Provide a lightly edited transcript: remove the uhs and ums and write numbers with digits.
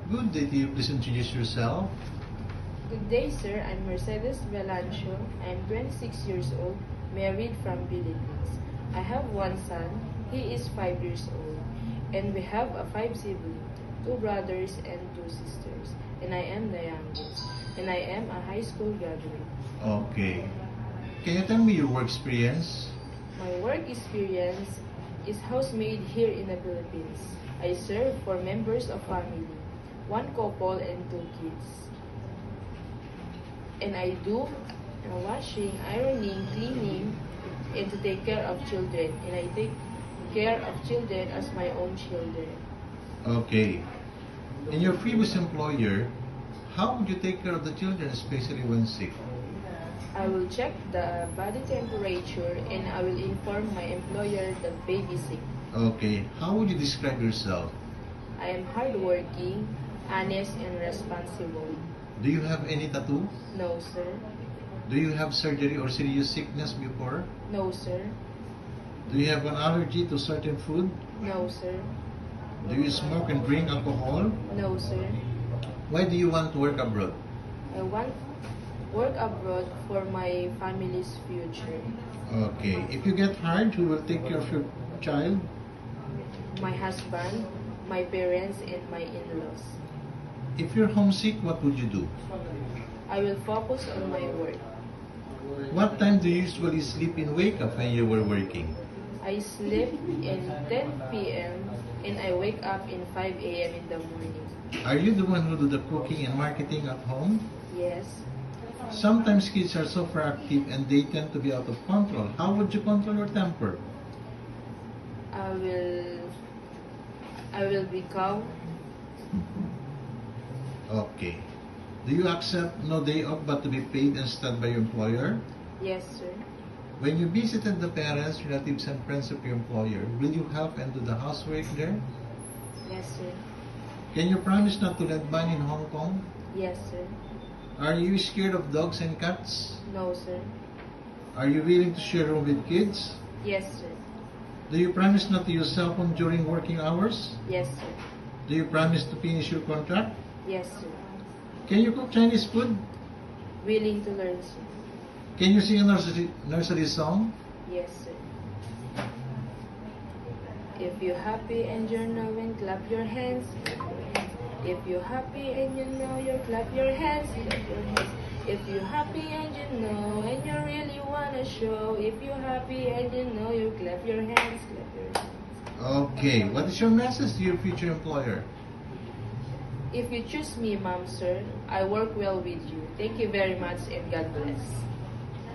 Good day to you. Please introduce yourself. Good day, sir. I'm Mercedes Velancio. I'm 26 years old, married from Philippines. I have one son. He is 5 years old. And we have a 5 siblings, 2 brothers and 2 sisters. And I am the youngest. And I am a high school graduate. Okay. Can you tell me your work experience? My work experience is housemaid here in the Philippines. I serve for members of family, 1 couple and 2 kids. And I do washing, ironing, cleaning, and to take care of children. And I take care of children as my own children. Okay. In your previous employer, how would you take care of the children, especially when sick? I will check the body temperature and I will inform my employer that baby is sick. Okay. How would you describe yourself? I am hardworking, honest, and responsible. Do you have any tattoo? No, sir. Do you have surgery or serious sickness before? No, sir. Do you have an allergy to certain food? No, sir. Do you smoke and drink alcohol? No, sir. Why do you want to work abroad? I want work abroad for my family's future. Okay. If you get hired, who will take care of your child? My husband, my parents, and my in-laws. If you're homesick, what would you do? I will focus on my work. What time do you usually sleep and wake up when you were working? I sleep in 10 p.m. and I wake up in 5 a.m. in the morning. Are you the one who do the cooking and marketing at home? Yes. Sometimes kids are so proactive and they tend to be out of control. How would you control your temper? I will be calm. Okay. Do you accept no day off but to be paid instead by your employer? Yes, sir. When you visited the parents, relatives, and friends of your employer, will you help and do the housework there? Yes, sir. Can you promise not to let ban in Hong Kong? Yes, sir. Are you scared of dogs and cats? No, sir. Are you willing to share room with kids? Yes, sir. Do you promise not to use cell phone during working hours? Yes, sir. Do you promise to finish your contract? Yes, sir. Can you cook Chinese food? Willing to learn, sir. Can you sing a nursery song? Yes, sir. If you're happy and you're knowing, clap your hands. If you're happy and you know, you clap your hands. Clap your hands. If you're happy and you know, and you really wanna show. If you're happy and you know, you clap your hands. Clap your hands. Okay, what is your message to your future employer? If you choose me, ma'am, sir, I work well with you. Thank you very much and God bless.